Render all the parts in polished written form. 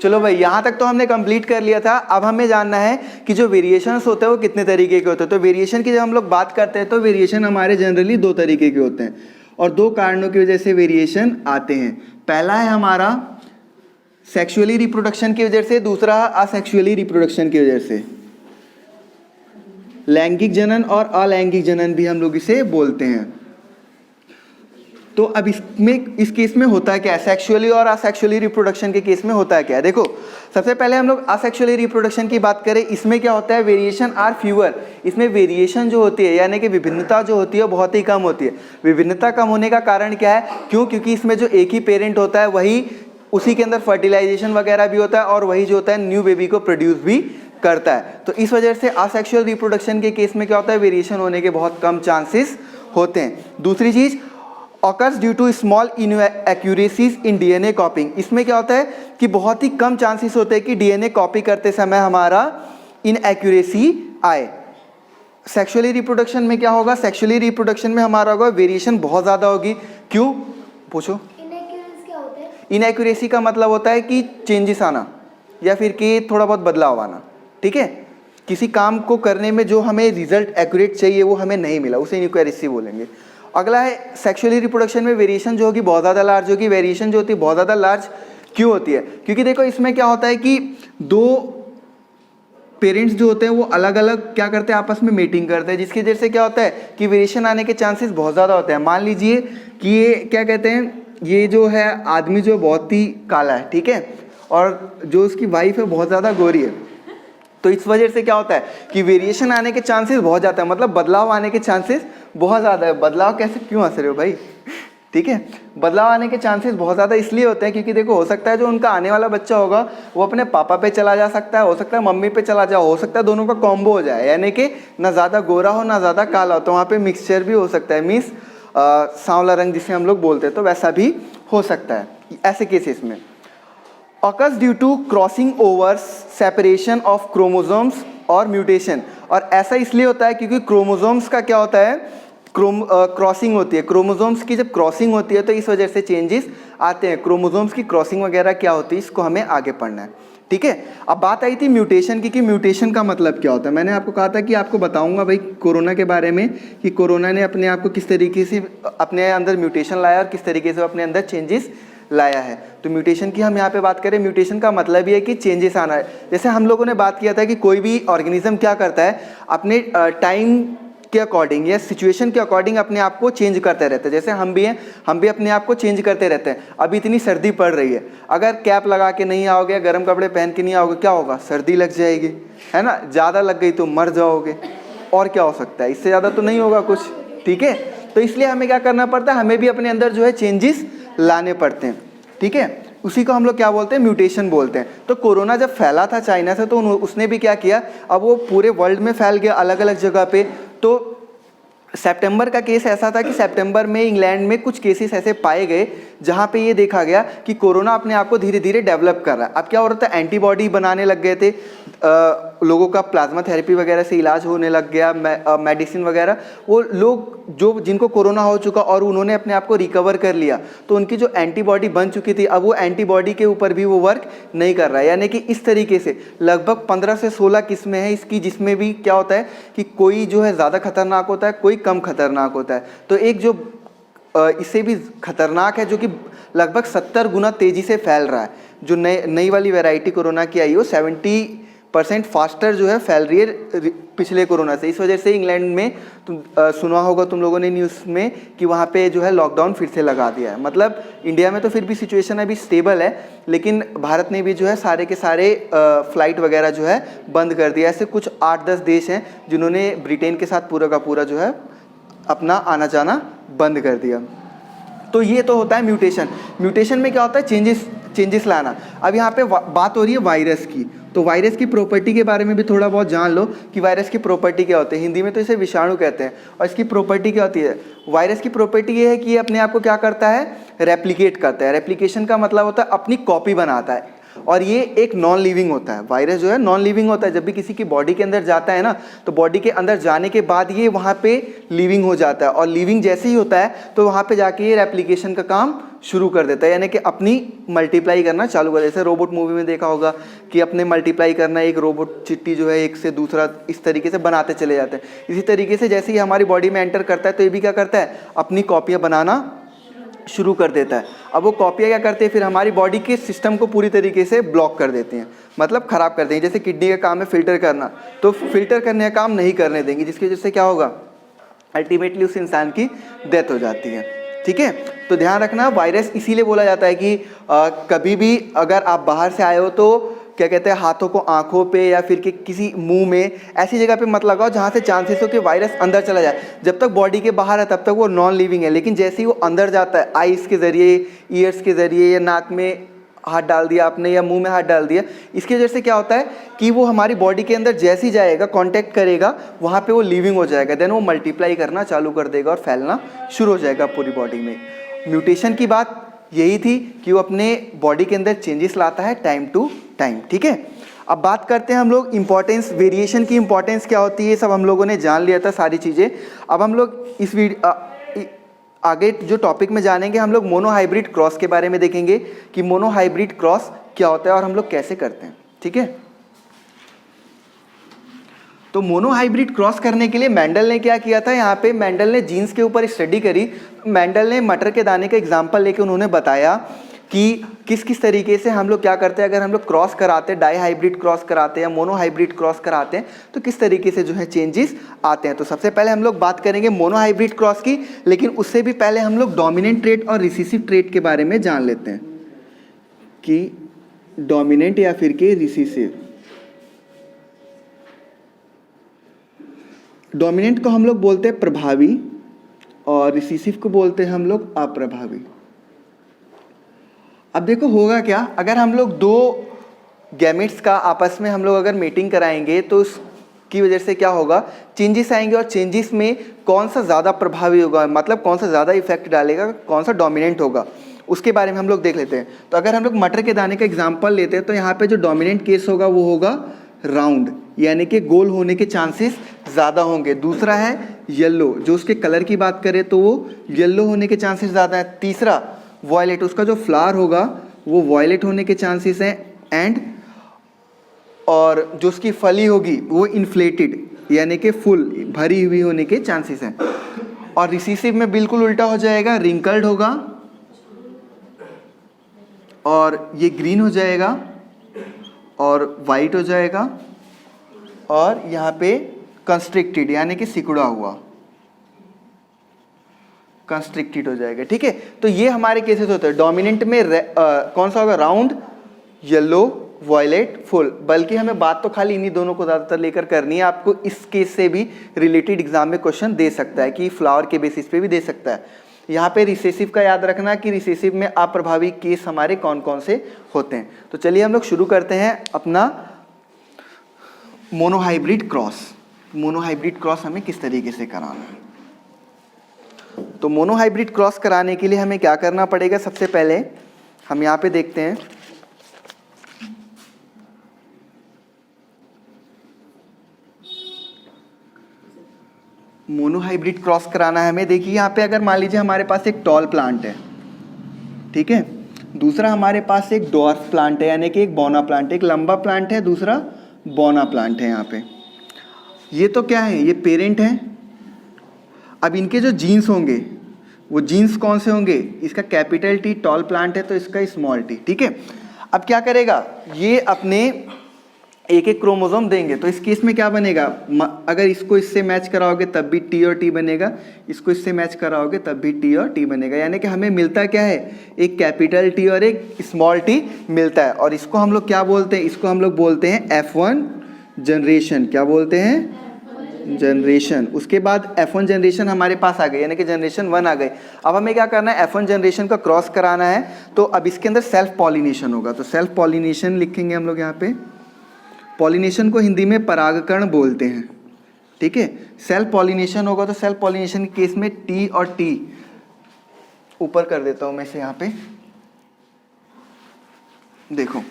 चलो भाई, यहाँ तक तो हमने कंप्लीट कर लिया था। अब हमें जानना है कि जो वेरिएशंस होते हैं वो कितने तरीके के होते हैं। तो वेरिएशन की जब हम लोग बात करते हैं तो वेरिएशन हमारे जनरली दो तरीके के होते हैं और दो कारणों की वजह से वेरिएशन आते हैं। पहला है हमारा सेक्सुअली रिप्रोडक्शन की वजह से, दूसरा असेक्सुअली रिप्रोडक्शन की वजह से। लैंगिक जनन और अलैंगिक जनन भी हम लोग इसे बोलते हैं। तो अब इस केस में होता है क्या, सेक्सुअली और असेक्सुअली रिप्रोडक्शन के केस में होता है क्या। देखो, सबसे पहले हम लोग असेक्सुअली रिप्रोडक्शन की बात करें, इसमें क्या होता है, वेरिएशन आर फ्यूअर। इसमें वेरिएशन जो होती है यानी कि विभिन्नता जो होती है बहुत ही कम होती है। विभिन्नता कम होने का कारण क्या है, क्योंकि इसमें जो एक ही पेरेंट होता है वही उसी के अंदर फर्टिलाइजेशन वगैरह भी होता है और वही जो होता है न्यू बेबी को प्रोड्यूस भी करता है। तो इस वजह से असेक्सुअल रिप्रोडक्शन के केस में क्या होता है, वेरिएशन होने के बहुत कम चांसेस होते हैं। दूसरी चीज, occurs due to small inaccuracies in DNA copying। इसमें क्या होता है कि बहुत ही कम चांसेस होते हैं कि डीएनए कॉपी करते समय हमारा इनएक्यूरेसी आए। सेक्सुअली रिप्रोडक्शन में क्या होगा, सेक्सुअली रिप्रोडक्शन में हमारा होगा वेरिएशन बहुत ज़्यादा होगी। क्यों, पूछो। इनएक्यूरेसी क्या होता है? इनएक्यूरेसी का मतलब होता है कि चेंजेस आना या फिर कि थोड़ा बहुत बदलाव आना। ठीक है, किसी काम को करने में जो हमें रिजल्ट एक्यूरेट चाहिए वो हमें नहीं मिला, उसे इनएक्यूरेसी बोलेंगे। अगला है सेक्सुअली रिप्रोडक्शन में वेरिएशन जो होगी बहुत ज़्यादा लार्ज होगी। वेरिएशन जो होती है बहुत ज़्यादा लार्ज क्यों होती है, क्योंकि देखो इसमें क्या होता है कि दो पेरेंट्स जो होते हैं वो अलग अलग क्या करते हैं, आपस में मीटिंग करते हैं, जिसकी वजह से क्या होता है कि वेरिएशन आने के चांसेस बहुत ज़्यादा होते हैं। मान लीजिए कि ये क्या कहते हैं, ये जो है आदमी जो बहुत ही काला है, ठीक है, और जो उसकी वाइफ है बहुत ज़्यादा गोरी है। तो इस वजह से क्या होता है कि वेरिएशन आने के चांसेस बहुत ज़्यादा है, मतलब बदलाव आने के चांसेस बहुत ज़्यादा है। बदलाव कैसे, क्यों हंस रहे हो भाई, ठीक है, बदलाव आने के चांसेस बहुत ज़्यादा इसलिए होते हैं क्योंकि देखो हो सकता है जो उनका आने वाला बच्चा होगा वो अपने पापा पे चला जा सकता है, हो सकता है मम्मी पे चला जाए, हो सकता है दोनों का कॉम्बो हो जाए, यानी कि ना ज़्यादा गोरा हो ना ज़्यादा काला हो, तो वहाँ पे मिक्सचर भी हो सकता है, मीन्स सांवला रंग जिसे हम लोग बोलते हैं, तो वैसा भी हो सकता है ऐसे केसेस में। occurs due to crossing overs, separation of chromosomes और म्यूटेशन। और ऐसा इसलिए होता है क्योंकि क्रोमोसोम्स का क्या होता है, क्रॉसिंग होती है। क्रोमोसोम्स की जब क्रॉसिंग होती है तो इस वजह से चेंजेस आते हैं। क्रोमोसोम्स की क्रॉसिंग वगैरह क्या होती है, इसको हमें आगे पढ़ना है। ठीक है, अब बात आई थी म्यूटेशन की कि म्यूटेशन का मतलब क्या होता है। मैंने आपको कहा था कि आपको बताऊंगा भाई कोरोना के बारे में कि कोरोना ने अपने आप को किस तरीके से अपने अंदर म्यूटेशन लाया और किस तरीके से अपने अंदर चेंजेस लाया है। तो म्यूटेशन की हम यहाँ पे बात करें, म्यूटेशन का मतलब ये है कि चेंजेस आना है। जैसे हम लोगों ने बात किया था कि कोई भी ऑर्गेनिज्म क्या करता है, अपने टाइम के अकॉर्डिंग या सिचुएशन के अकॉर्डिंग अपने आप को चेंज करते रहते हैं। जैसे हम भी हैं, हम भी अपने आप को चेंज करते रहते हैं। अभी इतनी सर्दी पड़ रही है, अगर कैप लगा के नहीं आओगे, गर्म कपड़े पहन के नहीं आओगे, क्या होगा, सर्दी लग जाएगी, है ना, ज़्यादा लग गई तो मर जाओगे, और क्या हो सकता है, इससे ज़्यादा तो नहीं होगा कुछ। ठीक है, तो इसलिए हमें क्या करना पड़ता है, हमें भी अपने अंदर जो है चेंजेस लाने पड़ते हैं। ठीक है, उसी को हम लोग क्या बोलते हैं, म्यूटेशन बोलते हैं। तो कोरोना जब फैला था चाइना से तो उसने भी क्या किया, अब वो पूरे वर्ल्ड में फैल गया अलग अलग जगह पे। तो सितंबर का केस ऐसा था कि सितंबर में इंग्लैंड में कुछ केसेस ऐसे पाए गए जहाँ पे ये देखा गया कि कोरोना अपने आप को धीरे धीरे डेवलप कर रहा है। अब क्या हो रहा था, एंटीबॉडी बनाने लग गए थे, लोगों का प्लाज्मा थेरेपी वगैरह से इलाज होने लग गया, मेडिसिन वगैरह, वो लोग जो जिनको कोरोना हो चुका और उन्होंने अपने आप को रिकवर कर लिया तो उनकी जो एंटीबॉडी बन चुकी थी अब वो एंटीबॉडी के ऊपर भी वो वर्क नहीं कर रहा है। यानी कि इस तरीके से लगभग 15 से 16 किस्में हैं इसकी, जिसमें भी क्या होता है कि कोई जो है ज़्यादा खतरनाक होता है, कोई कम खतरनाक होता है। तो एक जो इससे भी खतरनाक है जो कि लगभग 70 गुना तेज़ी से फैल रहा है, जो नई वाली वैरायटी कोरोना की आई हो 70% फास्टर जो है फैल रही है पिछले कोरोना से। इस वजह से इंग्लैंड में तुम सुना होगा तुम लोगों ने न्यूज़ में कि वहाँ पे जो है लॉकडाउन फिर से लगा दिया है। मतलब इंडिया में तो फिर भी सिचुएशन अभी स्टेबल है, लेकिन भारत ने भी जो है सारे के सारे फ्लाइट वगैरह जो है बंद कर दिया। ऐसे कुछ 8-10 देश हैं जिन्होंने ब्रिटेन के साथ पूरा का पूरा जो है अपना आना जाना बंद कर दिया। तो ये तो होता है म्यूटेशन। म्यूटेशन में क्या होता है, चेंजेस लाना। अब यहाँ पे बात हो रही है वायरस की, तो वायरस की प्रॉपर्टी के बारे में भी थोड़ा बहुत जान लो कि वायरस की प्रॉपर्टी क्या होती है। हिंदी में तो इसे विषाणु कहते हैं, और इसकी प्रॉपर्टी क्या होती है। वायरस की प्रॉपर्टी ये है कि ये अपने आप को क्या करता है, रेप्लिकेट करता है। रेप्लिकेशन का मतलब होता है अपनी कॉपी बनाता है। और ये एक नॉन लिविंग होता है। वायरस जो है नॉन लिविंग होता है, जब भी किसी की बॉडी के अंदर जाता है ना, तो बॉडी के अंदर जाने के बाद ये वहाँ पे लिविंग हो जाता है, और लिविंग जैसे ही होता है तो वहाँ पे जाके ये रेप्लिकेशन का काम शुरू कर देता है, यानी कि अपनी मल्टीप्लाई करना चालू कर। जैसे रोबोट मूवी में देखा होगा कि अपने मल्टीप्लाई करना, एक रोबोट चिट्टी जो है एक से दूसरा इस तरीके से बनाते चले जाते हैं। इसी तरीके से जैसे ही हमारी बॉडी में एंटर करता है तो ये भी क्या करता है, अपनी कॉपियाँ बनाना शुरू कर देता है। अब वो कॉपियाँ क्या करते हैं, फिर हमारी बॉडी के सिस्टम को पूरी तरीके से ब्लॉक कर देते हैं, मतलब ख़राब कर देंगे। जैसे किडनी का काम है फिल्टर करना, तो फिल्टर करने का काम नहीं करने देंगे, जिसकी वजह से क्या होगा, अल्टीमेटली उस इंसान की डेथ हो जाती है। ठीक है, तो ध्यान रखना, वायरस इसीलिए बोला जाता है कि कभी भी अगर आप बाहर से आए हो तो क्या कहते हैं, हाथों को आंखों पे या फिर कि किसी मुंह में ऐसी जगह पे मत लगाओ जहाँ से चांसेस हो कि वायरस अंदर चला जाए। जब तक बॉडी के बाहर है तब तक वो नॉन लिविंग है, लेकिन जैसे ही वो अंदर जाता है, आइज़ के ज़रिए, ईयर्स के ज़रिए, या नाक में हाथ डाल दिया आपने या मुंह में हाथ डाल दिया, इसकी वजह से क्या होता है कि वो हमारी बॉडी के अंदर जैसे ही जाएगा, कांटेक्ट करेगा, वहाँ पे वो लिविंग हो जाएगा, देन वो मल्टीप्लाई करना चालू कर देगा और फैलना शुरू हो जाएगा पूरी बॉडी में। म्यूटेशन की बात यही थी कि वो अपने बॉडी के अंदर चेंजेस लाता है टाइम टू टाइम। ठीक है, अब बात करते हैं हम लोग इंपॉर्टेंस, वेरिएशन की इंपॉर्टेंस क्या होती है, सब हम लोगों ने जान लिया था सारी चीज़ें। अब हम लोग इस आगे जो टॉपिक में जानेंगे, हम लोग मोनोहाइब्रिड क्रॉस के बारे में देखेंगे कि मोनोहाइब्रिड क्रॉस क्या होता है और हम लोग कैसे करते हैं। ठीक है, तो मोनोहाइब्रिड क्रॉस करने के लिए मेंडल ने क्या किया था, यहाँ पे मेंडल ने जीन्स के ऊपर स्टडी करी। मेंडल ने मटर के दाने का एग्जाम्पल लेके उन्होंने बताया कि किस किस तरीके से हम लोग क्या करते हैं, अगर हम लोग क्रॉस कराते हैं, डाई हाइब्रिड क्रॉस कराते हैं, मोनोहाइब्रिड क्रॉस कराते हैं, तो किस तरीके से जो है चेंजेस आते हैं। तो सबसे पहले हम लोग बात करेंगे मोनोहाइब्रिड क्रॉस की, लेकिन उससे भी पहले हम लोग डोमिनेंट ट्रेट और रिसेसिव ट्रेट के बारे में जान लेते हैं कि डोमिनेंट या फिर कि रिसेसिव। डोमिनेंट को हम लोग बोलते हैं प्रभावी और रिसेसिव को बोलते हैं हम लोग अप्रभावी। अब देखो होगा क्या, अगर हम लोग दो गैमेट्स का आपस में हम लोग अगर मेटिंग कराएंगे तो उसकी वजह से क्या होगा, चेंजेस आएंगे, और चेंजेस में कौन सा ज़्यादा प्रभावी होगा, मतलब कौन सा ज़्यादा इफेक्ट डालेगा, कौन सा डोमिनेंट होगा, उसके बारे में हम लोग देख लेते हैं। तो अगर हम लोग मटर के दाने का एग्जाम्पल लेते हैं तो यहाँ पे जो डोमिनेंट केस होगा वो होगा राउंड, यानी कि गोल होने के चांसेस ज़्यादा होंगे। दूसरा है येलो, जो उसके कलर की बात करें तो वो येलो होने के चांसेस ज़्यादा है। तीसरा वॉयलेट, उसका जो फ्लावर होगा वो वॉयलेट होने के चांसेस हैं। और जो उसकी फली होगी वो इन्फ्लेटेड, यानी कि फुल भरी हुई होने के चांसेस हैं। और रिसेसिव में बिल्कुल उल्टा हो जाएगा, रिंकल्ड होगा और ये ग्रीन हो जाएगा और वाइट हो जाएगा, और यहाँ पे कंस्ट्रिक्टेड यानी कि सिकुड़ा हुआ, कंस्ट्रिक्टेड हो जाएगा। ठीक है, तो ये हमारे केसेस होते हैं। डोमिनेंट में कौन सा होगा, राउंड, येलो, वॉयलेट, फुल। बल्कि हमें बात तो खाली इन्हीं दोनों को ज़्यादातर लेकर करनी है। आपको इस केस से भी रिलेटेड एग्जाम में क्वेश्चन दे सकता है कि फ्लावर के बेसिस पे भी दे सकता है। यहाँ पे रिसेसिव का याद रखना कि रिसेसिव में अप्रभावी केस हमारे कौन कौन से होते हैं। तो चलिए हम लोग शुरू करते हैं अपना मोनोहाइब्रिड क्रॉस। मोनोहाइब्रिड क्रॉस हमें किस तरीके से कराना है, तो मोनोहाइब्रिड क्रॉस कराने के लिए हमें क्या करना पड़ेगा, सबसे पहले हम यहाँ पे देखते हैं मोनोहाइब्रिड क्रॉस कराना है हमें। देखिए यहाँ पे अगर मान लीजिए हमारे पास एक टॉल प्लांट है, ठीक है, दूसरा हमारे पास एक डॉर्फ प्लांट है यानी कि एक बौना प्लांट है, एक लंबा प्लांट है, दूसरा बौना प्लांट है। यहाँ पे ये तो क्या है, ये पेरेंट है। अब इनके जो जीन्स होंगे वो जीन्स कौन से होंगे, इसका कैपिटल टी टॉल प्लांट है तो इसका स्मॉल टी। ठीक है, अब क्या करेगा, ये अपने एक एक क्रोमोसोम देंगे, तो इस केस में क्या बनेगा, अगर इसको इससे मैच कराओगे तब भी टी और टी बनेगा, इसको इससे मैच कराओगे तब भी टी और टी बनेगा। यानी कि हमें मिलता क्या है, एक कैपिटल टी और एक स्मॉल टी मिलता है। और इसको हम लोग क्या बोलते हैं, इसको हम लोग बोलते हैं F1 जनरेशन। क्या बोलते हैं, जनरेशन। उसके बाद F1 जनरेशन हमारे पास आ गई, यानी कि जनरेशन 1 आ गई। अब हमें क्या करना है, F1 जनरेशन का क्रॉस कराना है। तो अब इसके अंदर सेल्फ पॉलिनेशन होगा, तो सेल्फ पॉलिनेशन लिखेंगे हम लोग यहाँ पे। पॉलिनेशन को हिंदी में परागकण बोलते हैं। ठीक है, सेल्फ पॉलिनेशन होगा, तो सेल्फ पॉलिनेशन के केस में टी और टी ऊपर कर देता हूँ मैं इसे यहाँ पे। देखो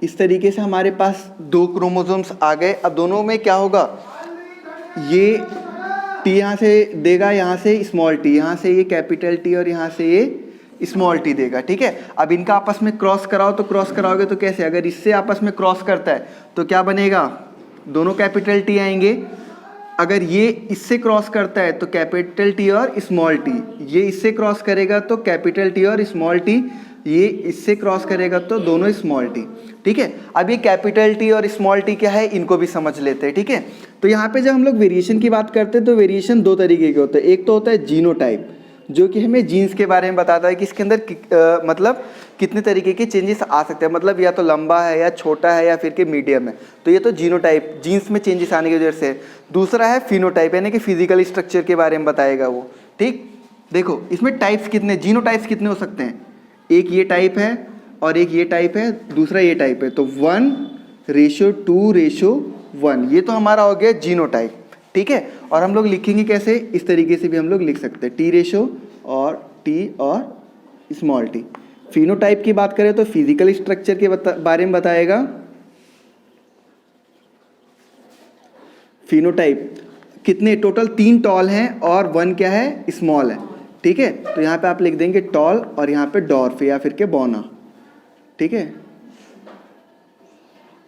इस तरीके से हमारे पास 2 क्रोमोसोम्स आ गए। अब दोनों में क्या होगा, ये टी यहाँ से देगा, यहाँ से स्मॉल टी, यहाँ से ये कैपिटल टी और यहाँ से ये स्मॉल टी देगा, ठीक है। अब इनका आपस में क्रॉस कराओ, तो क्रॉस कराओगे तो कैसे, अगर इससे आपस में क्रॉस करता है तो क्या बनेगा, दोनों कैपिटल टी आएंगे। अगर ये इससे क्रॉस करता है तो कैपिटल टी और स्मॉल टी, ये इससे क्रॉस करेगा तो कैपिटल टी और स्मॉल टी, ये इससे क्रॉस करेगा तो दोनों स्मॉल टी, ठीक है। अब ये कैपिटल टी और स्मॉल टी क्या है, इनको भी समझ लेते हैं, ठीक है। तो यहाँ पे जब हम लोग वेरिएशन की बात करते हैं तो वेरिएशन 2 तरीके के होते हैं। एक तो होता है जीनोटाइप, जो कि हमें जीन्स के बारे में बताता है कि इसके अंदर मतलब कितने तरीके के चेंजेस आ सकते हैं, मतलब या तो लंबा है या छोटा है या फिर कि मीडियम है, तो ये तो जीनोटाइप, जीन्स में चेंजेस आने की वजह से। दूसरा है फिनोटाइप, यानी कि फिजिकल स्ट्रक्चर के बारे में बताएगा वो, ठीक। देखो इसमें टाइप्स कितने, जीनोटाइप्स कितने हो सकते हैं, एक ये टाइप है और एक ये टाइप है, दूसरा ये टाइप है, तो 1:2:1, ये तो हमारा हो गया जीनोटाइप, ठीक है। और हम लोग लिखेंगे कैसे, इस तरीके से भी हम लोग लिख सकते हैं, T और T और स्मॉल t। फिनोटाइप की बात करें तो फिजिकल स्ट्रक्चर के बारे में बताएगा। फिनोटाइप कितने, टोटल 3 टॉल हैं और 1 क्या है, स्मॉल है, ठीक है। तो यहाँ पे आप लिख देंगे टॉल और यहाँ पे डॉर्फ या फिर के बोना, ठीक है।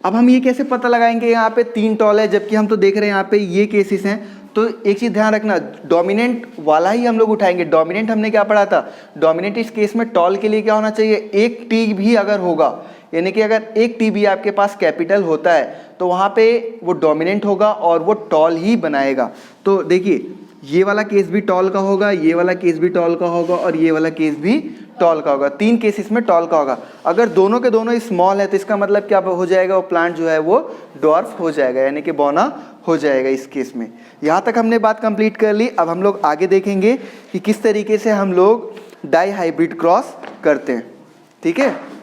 अब हम ये कैसे पता लगाएंगे, यहाँ पे 3 टॉल है जबकि हम तो देख रहे हैं यहाँ पे ये केसेस हैं। तो एक चीज़ ध्यान रखना, डोमिनेंट वाला ही हम लोग उठाएंगे। डोमिनेंट हमने क्या पढ़ा था, डोमिनेंट इस केस में टॉल के लिए क्या होना चाहिए, एक टी भी अगर होगा, यानी कि अगर एक टी भी आपके पास कैपिटल होता है तो वहाँ पे वो डोमिनेंट होगा और वो टॉल ही बनाएगा। तो देखिए ये वाला केस भी टॉल का होगा, ये वाला केस भी टॉल का होगा और ये वाला केस भी टॉल का होगा। 3 केसेस में टॉल का होगा। अगर दोनों के दोनों स्मॉल है तो इसका मतलब क्या हो जाएगा, वो प्लांट जो है वो डॉर्फ हो जाएगा, यानी कि बौना हो जाएगा इस केस में। यहाँ तक हमने बात कंप्लीट कर ली। अब हम लोग आगे देखेंगे कि किस तरीके से हम लोग डाई हाइब्रिड क्रॉस करते हैं, ठीक है।